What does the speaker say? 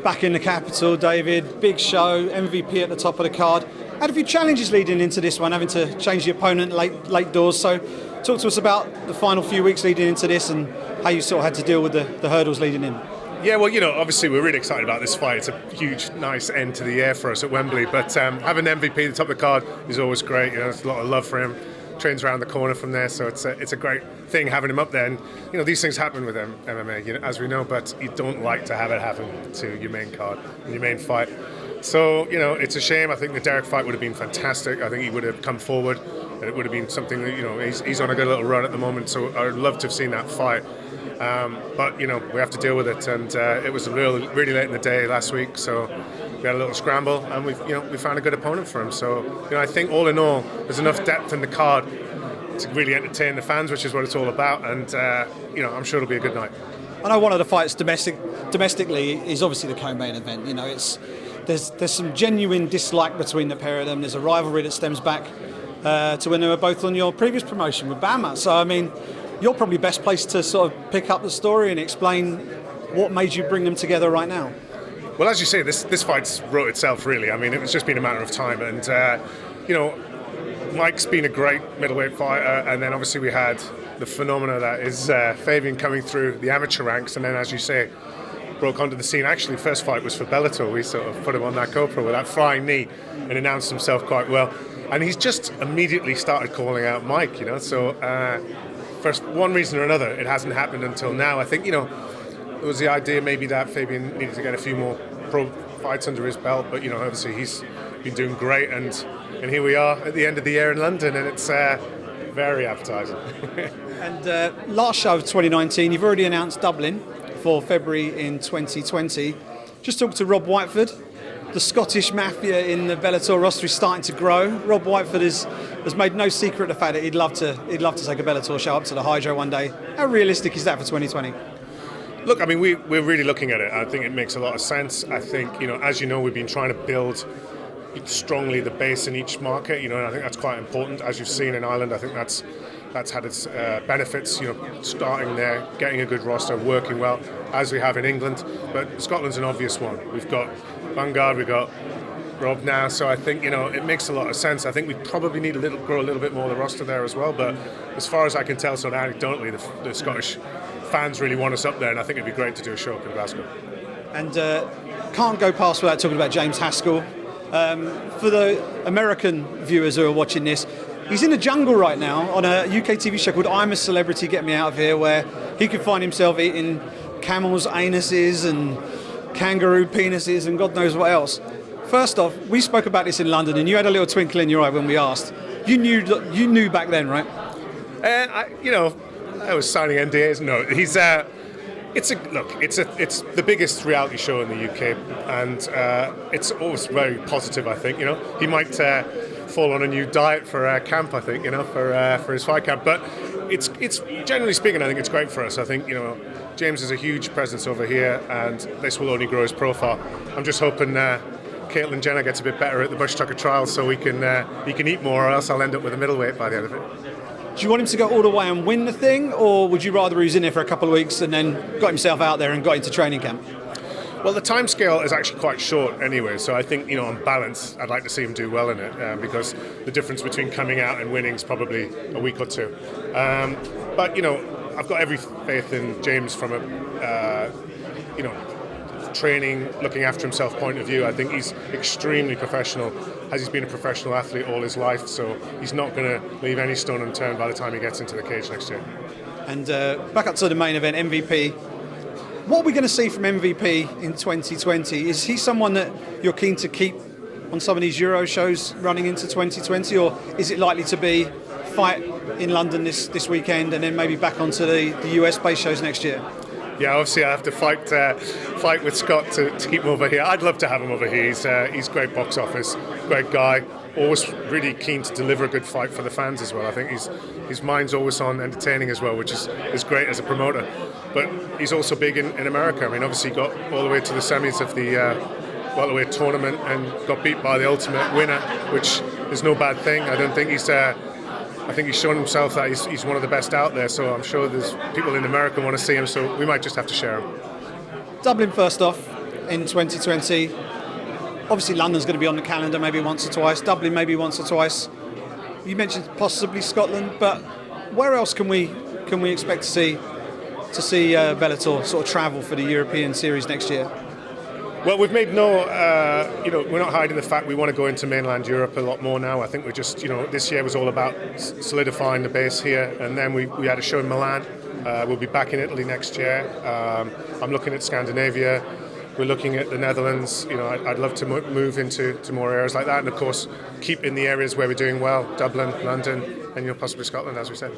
back in the capital, David. Big show, MVP at the top of the card. Had a few challenges leading into this one, having to change the opponent late doors. So talk to us about the final few weeks leading into this and how you sort of had to deal with the hurdles leading in. Yeah, well, obviously we're really excited about this fight. It's a huge, nice end to the year for us at Wembley. But having MVP at the top of the card is always great. There's a lot of love for him. Trains around the corner from there, so it's a great thing having him up there. And these things happen with MMA, as we know. But you don't like to have it happen to your main card and your main fight. So it's a shame. I think the Derek fight would have been fantastic. I think he would have come forward, and it would have been something that he's on a good little run at the moment. So I'd love to have seen that fight. But we have to deal with it, and it was really late in the day last week, so we had a little scramble, and we found a good opponent for him. So I think all in all, there's enough depth in the card to really entertain the fans, which is what it's all about. And I'm sure it'll be a good night. I know one of the fights domestically is obviously the co-main event. There's some genuine dislike between the pair of them. There's a rivalry that stems back to when they were both on your previous promotion with Bama. So I mean, you're probably best placed to sort of pick up the story and explain what made you bring them together right now. Well, as you say, this fight's wrote itself, really. I mean, it's just been a matter of time. And, Mike's been a great middleweight fighter. And then obviously we had the phenomena that is Fabien coming through the amateur ranks. And then, as you say, broke onto the scene. Actually, first fight was for Bellator. We sort of put him on that GoPro with that flying knee and announced himself quite well. And he's just immediately started calling out Mike, So for one reason or another, it hasn't happened until now. I think, it was the idea maybe that Fabien needed to get a few more pro fights under his belt. But, obviously he's been doing great. And here we are at the end of the year in London, and it's very appetising. And last show of 2019, you've already announced Dublin for February in 2020. Just talked to Rob Whiteford. The Scottish mafia in the Bellator roster is starting to grow. Rob Whiteford has made no secret of the fact that he'd love to take a Bellator show up to the Hydro one day. How realistic is that for 2020? Look, I mean, we're really looking at it. I think it makes a lot of sense. I think, as you know, we've been trying to build strongly the base in each market, and I think that's quite important. As you've seen in Ireland, I think that's had its benefits, starting there, getting a good roster, working well, as we have in England. But Scotland's an obvious one. We've got Vanguard, we've got Rob now, so I think, it makes a lot of sense. I think we probably need grow a little bit more of the roster there as well, but as far as I can tell, sort of anecdotally, the Scottish fans really want us up there, and I think it'd be great to do a show up in Glasgow. And can't go past without talking about James Haskell. For the American viewers who are watching this, he's in the jungle right now on a UK TV show called I'm a Celebrity, Get Me Out of Here, where he could find himself eating camels' anuses and kangaroo penises and God knows what else. First off, we spoke about this in London and you had a little twinkle in your eye when we asked. You knew back then, right? I was signing NDAs. No, he's it's the biggest reality show in the UK, and it's always very positive. I think he might fall on a new diet for camp. I think for his fight camp, but it's generally speaking, I think it's great for us. I think James is a huge presence over here, and this will only grow his profile. I'm just hoping Caitlin Jenner gets a bit better at the Bush Tucker trial, so he can eat more, or else I'll end up with a middleweight by the end of it. Do you want him to go all the way and win the thing, or would you rather he was in there for a couple of weeks and then got himself out there and got into training camp? Well, the time scale is actually quite short anyway, so I think, on balance, I'd like to see him do well in it, because the difference between coming out and winning is probably a week or two. But, I've got every faith in James from a, training, looking after himself point of view. I think he's extremely professional, as he's been a professional athlete all his life, so he's not going to leave any stone unturned by the time he gets into the cage next year. And back up to the main event, MVP. What are we going to see from MVP in 2020? Is he someone that you're keen to keep on some of these Euro shows running into 2020, or is it likely to be fight in London this weekend and then maybe back onto the US-based shows next year? Yeah, obviously I have to fight with Scott to keep him over here. I'd love to have him over here. He's great box office, great guy, always really keen to deliver a good fight for the fans as well. I think his mind's always on entertaining as well, which is great as a promoter. But he's also big in America. I mean, obviously he got all the way to the semis of the welterweight tournament and got beat by the ultimate winner, which is no bad thing. I don't think I think he's shown himself that he's one of the best out there, so I'm sure there's people in America want to see him, so we might just have to share him. Dublin first off, in 2020. Obviously, London's going to be on the calendar maybe once or twice. Dublin maybe once or twice. You mentioned possibly Scotland, but where else can we expect to see Bellator sort of travel for the European series next year? Well, we've made we're not hiding the fact we want to go into mainland Europe a lot more now. I think we're just, this year was all about solidifying the base here, and then we had a show in Milan. We'll be back in Italy next year. I'm looking at Scandinavia. We're looking at the Netherlands. I'd love to move into more areas like that, and of course, keep in the areas where we're doing well: Dublin, London, and possibly Scotland, as we said.